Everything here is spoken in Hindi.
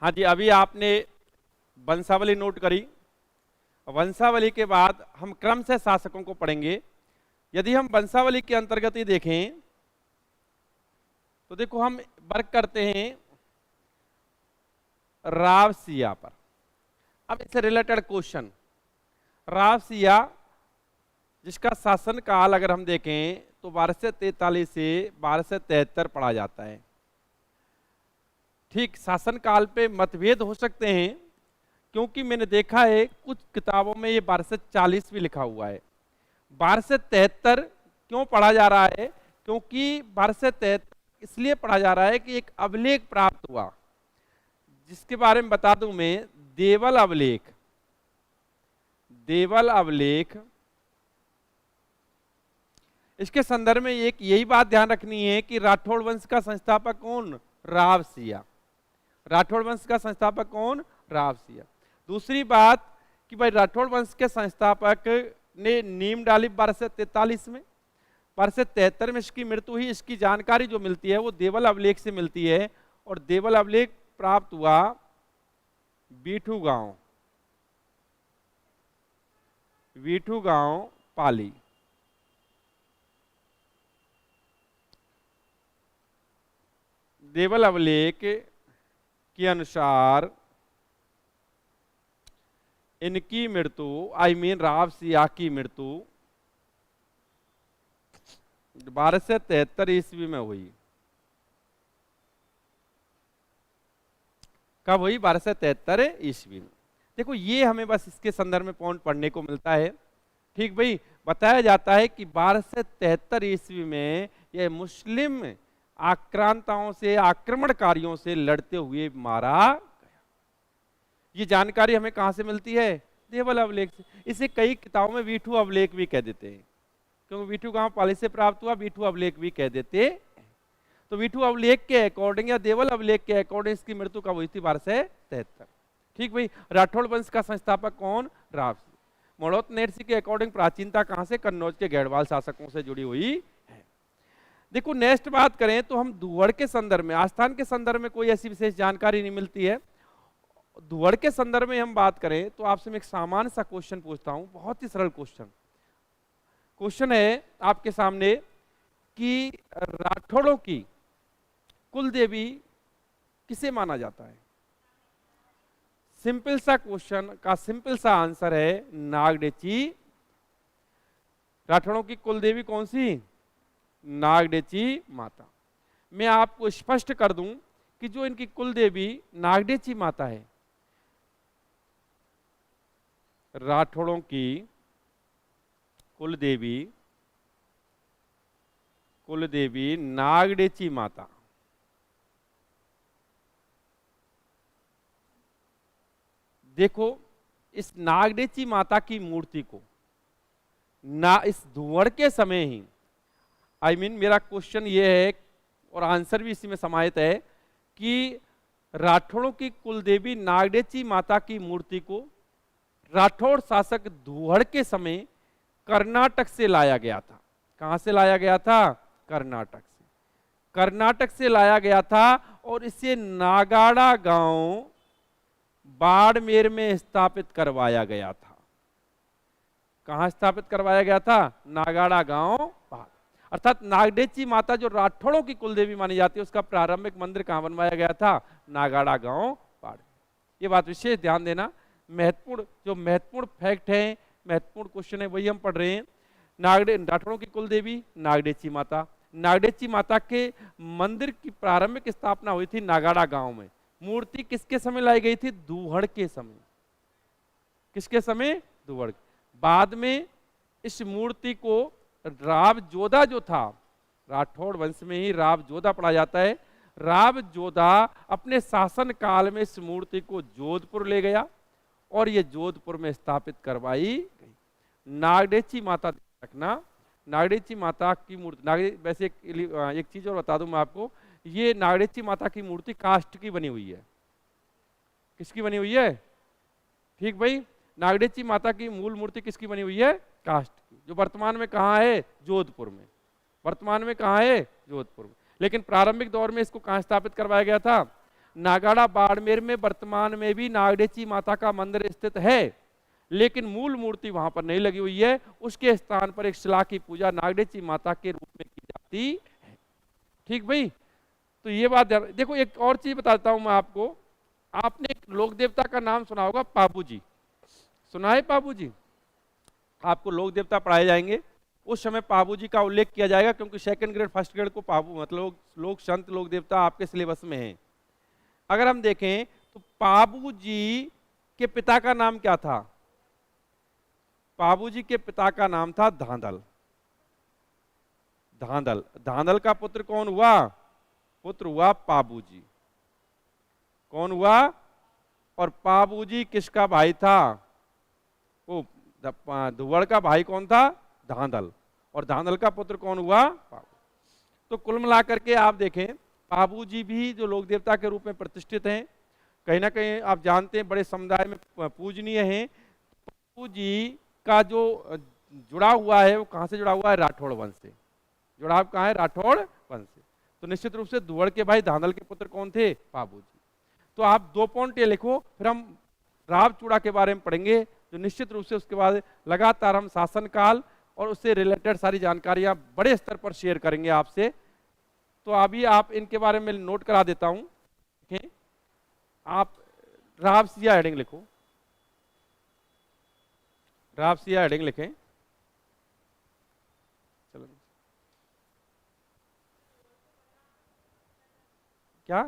हाँ जी, अभी आपने वंशावली नोट करी। वंशावली के बाद हम क्रम से शासकों को पढ़ेंगे। यदि हम वंशावली के अंतर्गत ही देखें तो देखो, हम वर्क करते हैं रावसिया पर। अब इससे रिलेटेड क्वेश्चन, रावसिया जिसका शासन काल अगर हम देखें तो 1243 से 1273 पढ़ा जाता है। ठीक, शासन काल पे मतभेद हो सकते हैं, क्योंकि मैंने देखा है कुछ किताबों में ये 1240 भी लिखा हुआ है। 1273 क्यों पढ़ा जा रहा है? क्योंकि 1273 इसलिए पढ़ा जा रहा है कि एक अभिलेख प्राप्त हुआ, जिसके बारे में बता दूं मैं, देवल अभिलेख। देवल अभिलेख, इसके संदर्भ में एक यही बात ध्यान रखनी है कि राठौड़ वंश का संस्थापक कौन? रावसिया। राठौड़ वंश का संस्थापक कौन? रावसिया। दूसरी बात कि भाई राठौड़ वंश के संस्थापक ने नीम डाली 1243 में, 1273 में इसकी मृत्यु हुई। इसकी जानकारी जो मिलती है वो देवल अभिलेख से मिलती है, और देवल अभिलेख प्राप्त हुआ बीठू गांव, बीठू गांव पाली। देवल अभिलेख के अनुसार इनकी मृत्यु, रावसिया की मृत्यु 1273 ईस्वी में हुई। कब हुई? 1273 ईस्वी में। देखो, ये हमें बस इसके संदर्भ में पॉइंट पढ़ने को मिलता है। ठीक भाई, बताया जाता है कि 1273 ईस्वी में ये मुस्लिम आक्रांताओं से, आक्रमणकारियों से लड़ते हुए मारा गया। ये जानकारी हमें कहां से मिलती है? देवल अभिलेख से। इसे कई किताबों में बीठू अभिलेख भी कह देते हैं, क्योंकि बीठू गांव पाली से प्राप्त हुआ, बीठू अभिलेख भी कह देते हैं। तो बीठू अभिलेख के अकॉर्डिंग या देवल अभिलेख के अकॉर्डिंग इसकी मृत्यु कब हुई थी? 1273। ठीक भाई, राठौड़ वंश का संस्थापक कौन? रावसिया। मड़ौत नेरसी के अकॉर्डिंग प्राचीनता कहां से? कन्नौज के गढ़वाल शासकों से जुड़ी हुई है। देखो, नेक्स्ट बात करें तो हम धुवड़ के संदर्भ में, आस्थान के संदर्भ में कोई ऐसी विशेष जानकारी नहीं मिलती है। धुवड़ के संदर्भ में हम बात करें तो आपसे मैं एक सामान्य सा क्वेश्चन पूछता हूं, बहुत ही सरल क्वेश्चन। क्वेश्चन है आपके सामने कि राठौड़ों की कुल देवी किसे माना जाता है? सिंपल सा क्वेश्चन का सिंपल सा आंसर है नागडेची। राठौड़ों की कुल देवी कौन सी? नागडेची माता। मैं आपको स्पष्ट कर दूं कि जो इनकी कुल देवी नागडेची माता है, राठौड़ों की कुल देवी नागडेची माता। देखो, इस नागडेची माता की मूर्ति को ना इस धुवड़ के समय ही, मेरा क्वेश्चन ये है और आंसर भी इसी में समाहित है कि राठौड़ों की कुलदेवी नागडेची माता की मूर्ति को राठौड़ शासक धुवड़ के समय कर्नाटक से लाया गया था। कहां से लाया गया था? कर्नाटक से। कर्नाटक से लाया गया था और इसे नागाड़ा गांव बाड़मेर में स्थापित करवाया गया था। कहां स्थापित करवाया गया था? नागाड़ा गांव। अर्थात नागडेची माता जो राठौड़ों की कुलदेवी मानी जाती है, उसका प्रारंभिक मंदिर कहां बनवाया गया था? नागाड़ा गांव बाड़मेर। ये बात विशेष ध्यान देना। महत्वपूर्ण फैक्ट है, महत्वपूर्ण क्वेश्चन है, वही हम पढ़ रहे हैं। राठौड़ों की कुलदेवी नागडेची माता। नागडेची माता के मंदिर की प्रारंभिक स्थापना हुई थी नागाड़ा गांव में। मूर्ति किसके समय लाई गई थी? धुवड़ के समय। किसके समय? धुवड़। बाद में इस मूर्ति को राव जोधा जो था, राठौड़ वंश में ही राव जोधा पढ़ा जाता है, राव जोधा अपने शासन काल में इस मूर्ति को जोधपुर ले गया और ये जोधपुर में स्थापित करवाई गई। नागडेची माता रखना, नागडेची माता की मूर्ति, वैसे एक चीज और बता दूं मैं आपको, ये नागडेची माता की मूर्ति काष्ठ की बनी हुई है। किसकी बनी हुई है? ठीक भाई, नागडेची माता की मूल मूर्ति किसकी बनी हुई है? काष्ठ की, जो वर्तमान में कहाँ है? जोधपुर में। वर्तमान में कहाँ है? जोधपुर में। लेकिन प्रारंभिक दौर में इसको कहाँ स्थापित करवाया गया था? नागाड़ा बाड़मेर में वर्तमान में भी नागडेची माता का मंदिर स्थित है, लेकिन मूल मूर्ति वहां पर नहीं लगी हुई है। उसके स्थान पर एक शिला की पूजा नागडेची माता के रूप में की जाती है। ठीक भाई, तो ये बात देखो। एक और चीज बताता हूं मैं आपको। आपने एक लोक देवता का नाम सुना होगा, पाबू जी। सुना है पाबू जी? आपको लोक देवता पढ़ाए जाएंगे, उस समय पाबू जी का उल्लेख किया जाएगा, क्योंकि सेकंड ग्रेड फर्स्ट ग्रेड को पाबू मतलब लोक संत लोक देवता आपके सिलेबस में है। अगर हम देखें तो पाबू जी के पिता का नाम क्या था? पाबू जी के पिता का नाम था धांधल। धांधल, धांधल का पुत्र कौन हुआ? पुत्र हुआ पाबू जी। कौन हुआ? और पाबू जी किसका भाई था? वो धुवड़ का भाई कौन था? धांधल। और धांधल का पुत्र कौन हुआ? पाबू। तो कुल मिलाकर के आप देखें, पाबू जी भी जो लोक देवता के रूप में प्रतिष्ठित हैं, कहीं ना कहीं आप जानते हैं बड़े समुदाय में पूजनीय हैं। पाबू जी का जो जुड़ा हुआ है वो कहां से जुड़ा हुआ है? राठौड़ वंश से। जुड़ाव कहां है? राठौड़ वंश से। तो निश्चित रूप से धुवड़ के भाई धांधल के पुत्र कौन थे? पाबू जी। तो आप 2 पॉइंट ये लिखो, फिर हम राव चूड़ा के बारे में पढ़ेंगे, जो निश्चित रूप से उसके बाद लगातार हम शासनकाल और उससे रिलेटेड सारी जानकारियां बड़े स्तर पर शेयर करेंगे आपसे। तो अभी आप इनके बारे में नोट करा देता हूं। ठीक, आप राव सिया हेडिंग लिखो, राव सिया हेडिंग लिखें। चलो, क्या